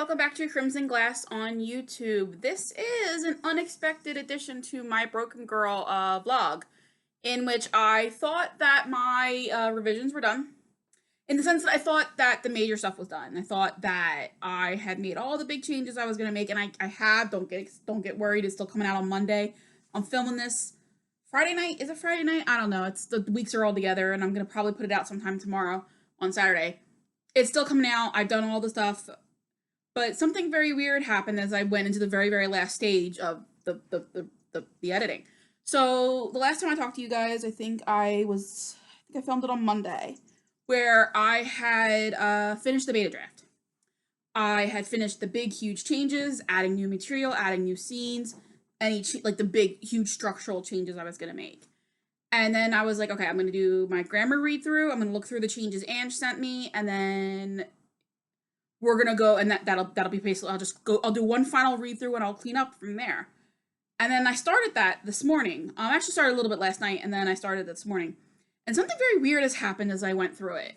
welcome back to Crimson Glass on YouTube. This is an unexpected addition to my Broken Girl vlog, in which I thought that my revisions were done. In the sense that I thought that the major stuff was done. I thought that I had made all the big changes I was going to make, and I have. Don't get worried. It's still coming out on Monday. I'm filming this Friday night. Is it Friday night? I don't know. It's the weeks are all together, and I'm going to probably put it out sometime tomorrow on Saturday. It's still coming out. I've done all the stuff. But something very weird happened as I went into the very, very last stage of the editing. So the last time I talked to you guys, I filmed it on Monday, where I had finished the beta draft. I had finished the big, huge changes, adding new material, adding new scenes, like the big, huge structural changes I was gonna make. And then I was like, okay, I'm gonna do my grammar read through. I'm gonna look through the changes Ange sent me, and then we're gonna go, and that'll be basically, I'll do one final read through and I'll clean up from there. And then I started that this morning. I actually started a little bit last night, and then I started this morning. And something very weird has happened as I went through it.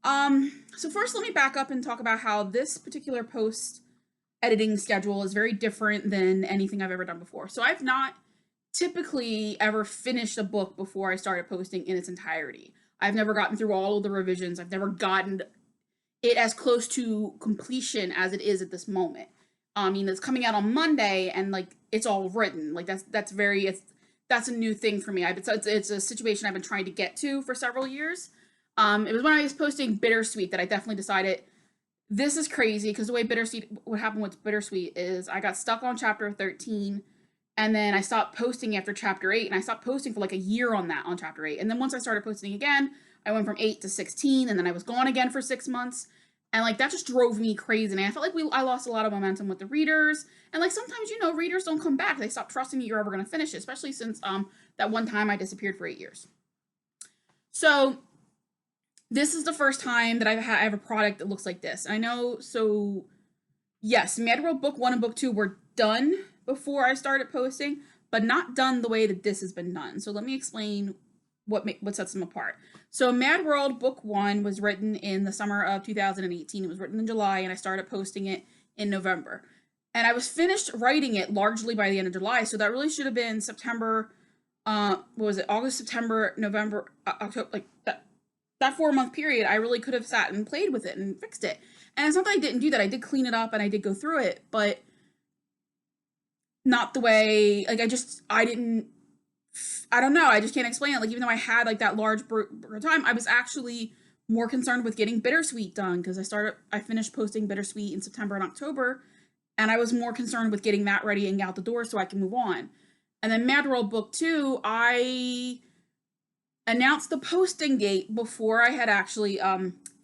So first let me back up and talk about how this particular post editing schedule is very different than anything I've ever done before. So I've not typically ever finished a book before I started posting in its entirety. I've never gotten through all of the revisions. I've never gotten it as close to completion as it is at this moment. I mean, it's coming out on Monday, and like it's all written. Like that's a new thing for me. It's a situation I've been trying to get to for several years. It was when I was posting Bittersweet that I definitely decided this is crazy, because the way what happened with Bittersweet is I got stuck on chapter 13, and then I stopped posting after chapter 8, and I stopped posting for like a year on chapter 8. And then once I started posting again, I went from 8 to 16, and then I was gone again for 6 months. And like that just drove me crazy. And I felt like I lost a lot of momentum with the readers. And like sometimes, readers don't come back. They stop trusting that you're ever going to finish it, especially since that one time I disappeared for 8 years. So this is the first time that I have a product that looks like this. And I know, so yes, Mad World Book 1 and Book 2 were done before I started posting, but not done the way that this has been done. So let me explain what sets them apart. So Mad World Book 1 was written in the summer of 2018. It was written in July, and I started posting it in November. And I was finished writing it largely by the end of July, so that really should have been September, what was it, August, September, November, October, like that 4-month period. I really could have sat and played with it and fixed it. And it's not that I didn't do that. I did clean it up and I did go through it, but not the way, like I don't know. I just can't explain it. Like, even though I had like that large time, I was actually more concerned with getting Bittersweet done, because I finished posting Bittersweet in September and October, and I was more concerned with getting that ready and out the door so I can move on. And then Mad World Book 2, I announced the posting date before I had actually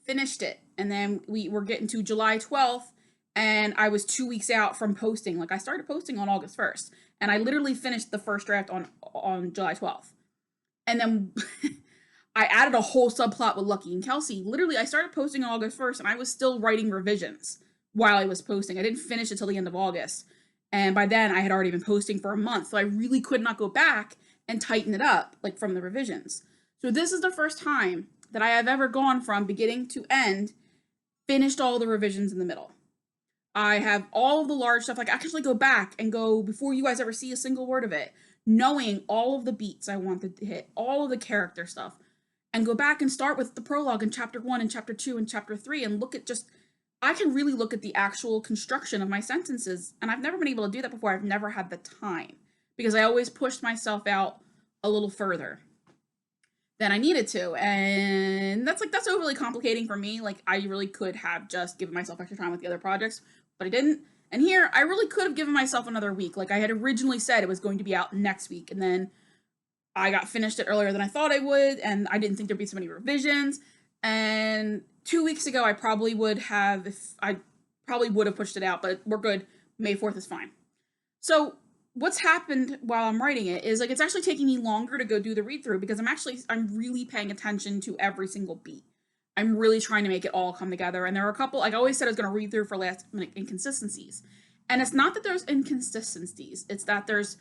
finished it. And then we were getting to July 12th, and I was 2 weeks out from posting. Like, I started posting on August 1st, and I literally finished the first draft on July 12th. And then I added a whole subplot with Lucky and Kelsey. Literally, I started posting on August 1st, and I was still writing revisions while I was posting. I didn't finish it till the end of August. And by then, I had already been posting for a month, so I really could not go back and tighten it up, like, from the revisions. So this is the first time that I have ever gone from beginning to end, finished all the revisions in the middle. I have all of the large stuff. Like, I actually go back and go, before you guys ever see a single word of it, knowing all of the beats I wanted to hit, all of the character stuff, and go back and start with the prologue in chapter 1 and chapter 2 and chapter 3 and look at I can really look at the actual construction of my sentences. And I've never been able to do that before. I've never had the time, because I always pushed myself out a little further than I needed to. And that's overly complicating for me. Like, I really could have just given myself extra time with the other projects, but I didn't. And here, I really could have given myself another week. Like, I had originally said it was going to be out next week, and then I got finished it earlier than I thought I would, and I didn't think there'd be so many revisions. And 2 weeks ago, I probably would have pushed it out, but we're good. May 4th is fine. So what's happened while I'm writing it is, like, it's actually taking me longer to go do the read through, because I'm really paying attention to every single beat. I'm really trying to make it all come together. And there are a couple, like I always said, I was going to read through for last minute inconsistencies. And it's not that there's inconsistencies. It's that there's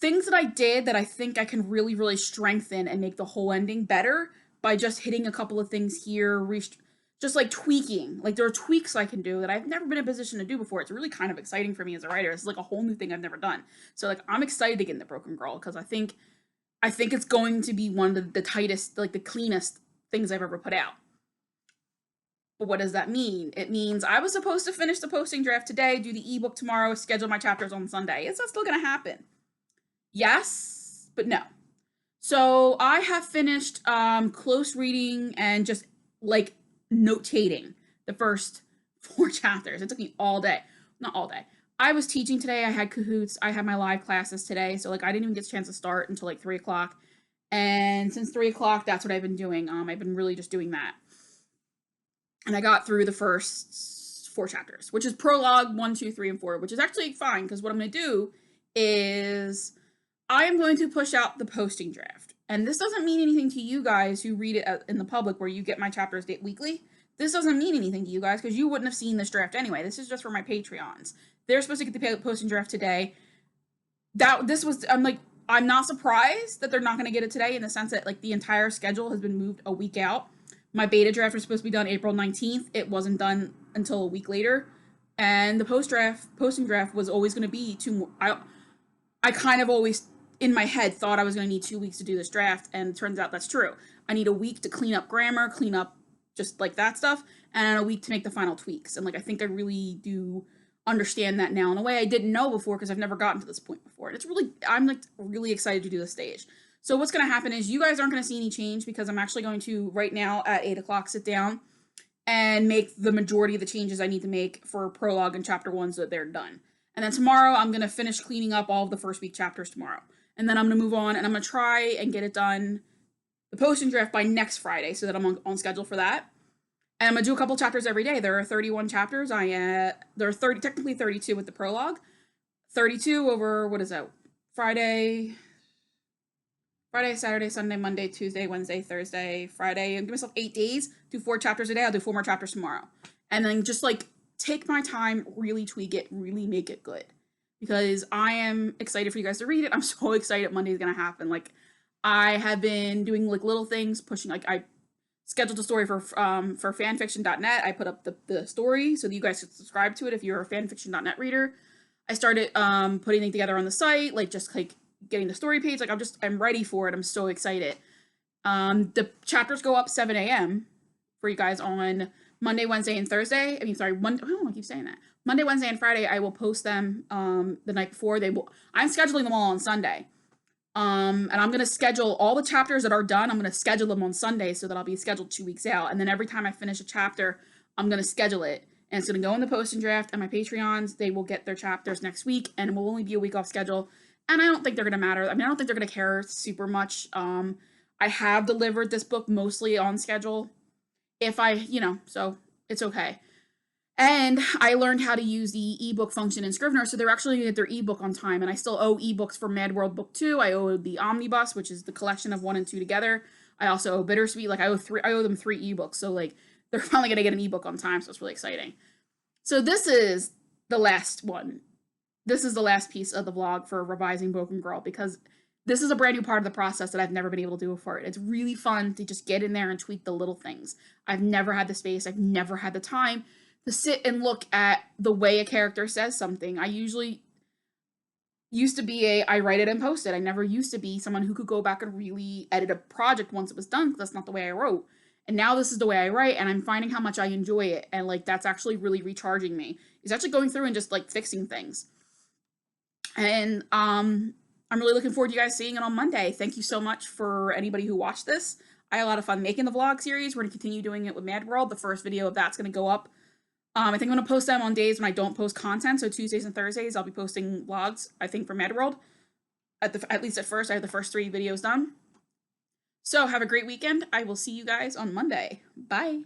things that I did that I think I can really, really strengthen and make the whole ending better by just hitting a couple of things here, just like tweaking. Like there are tweaks I can do that I've never been in a position to do before. It's really kind of exciting for me as a writer. It's like a whole new thing I've never done. So like I'm excited to get in the Broken Girl because I think it's going to be one of the tightest, like the cleanest things I've ever put out. But what does that mean? It means I was supposed to finish the posting draft today, do the ebook tomorrow, schedule my chapters on Sunday. Is that still gonna happen? Yes, but no. So I have finished close reading and just like notating the first 4 chapters. It took me all day. Not all day. I was teaching today. I had cahoots. I had my live classes today. So like I didn't even get a chance to start until like 3 o'clock. And since 3 o'clock, that's what I've been doing. I've been really just doing that. And I got through the first 4 chapters, which is prologue 1, 2, 3, and 4, which is actually fine because what I'm going to do is I am going to push out the posting draft. And this doesn't mean anything to you guys who read it in the public where you get my chapters weekly. This doesn't mean anything to you guys because you wouldn't have seen this draft anyway. This is just for my Patreons. They're supposed to get the posting draft today. I'm not surprised that they're not going to get it today in the sense that like the entire schedule has been moved a week out. My beta draft was supposed to be done April 19th. It wasn't done until a week later. And the posting draft was always going to be I kind of always in my head thought I was going to need 2 weeks to do this draft, and it turns out that's true. I need a week to clean up grammar, clean up just like that stuff, and a week to make the final tweaks. And like I think I really do understand that now in a way I didn't know before because I've never gotten to this point before. And it's really I'm like really excited to do this stage. So what's going to happen is you guys aren't going to see any change because I'm actually going to right now at 8 o'clock sit down and make the majority of the changes I need to make for prologue and chapter 1 so that they're done. And then tomorrow I'm going to finish cleaning up all of the first week chapters tomorrow. And then I'm going to move on and I'm going to try and get it done, the posting draft, by next Friday so that I'm on schedule for that. And I'm going to do a couple chapters every day. There are 31 chapters. There are technically 32 with the prologue. 32 over, what is that? Friday, Saturday, Sunday, Monday, Tuesday, Wednesday, Thursday, Friday. I'll give myself 8 days, do 4 chapters a day. I'll do 4 more chapters tomorrow. And then just like take my time, really tweak it, really make it good. Because I am excited for you guys to read it. I'm so excited Monday's gonna happen. Like I have been doing like little things, pushing, like I scheduled a story for fanfiction.net. I put up the story so that you guys could subscribe to it if you're a fanfiction.net reader. I started putting it together on the site, like just like getting the story page. Like I'm ready for it. I'm so excited. The chapters go up 7 a.m. for you guys on Monday, Wednesday, and Thursday. I keep saying that. Monday, Wednesday, and Friday, I will post them the night before. I'm scheduling them all on Sunday. And I'm going to schedule all the chapters that are done. I'm going to schedule them on Sunday so that I'll be scheduled 2 weeks out. And then every time I finish a chapter, I'm going to schedule it. And it's going to go in the posting draft, and my Patreons, they will get their chapters next week, and it will only be a week off schedule. And I don't think they're going to matter. I mean, I don't think they're going to care super much. I have delivered this book mostly on schedule. So it's okay. And I learned how to use the ebook function in Scrivener, so they're actually going to get their ebook on time. And I still owe ebooks for Mad World Book 2. I owe the Omnibus, which is the collection of 1 and 2 together. I also owe Bittersweet. Like I owe them 3 ebooks. So like they're finally going to get an ebook on time, so it's really exciting. So this is the last one. This is the last piece of the vlog for revising Broken Girl because this is a brand new part of the process that I've never been able to do before. It's really fun to just get in there and tweak the little things. I've never had the space. I've never had the time to sit and look at the way a character says something. I usually used to be I write it and post it. I never used to be someone who could go back and really edit a project once it was done because that's not the way I wrote. And now this is the way I write, and I'm finding how much I enjoy it. And like that's actually really recharging me. It's actually going through and just like fixing things. And I'm really looking forward to you guys seeing it on Monday. Thank you so much for anybody who watched this. I had a lot of fun making the vlog series. We're going to continue doing it with Mad World. The first video of that's going to go up. I think I'm going to post them on days when I don't post content. So Tuesdays and Thursdays, I'll be posting vlogs, I think, for Mad World. At least at first, I have the first 3 videos done. So have a great weekend. I will see you guys on Monday. Bye.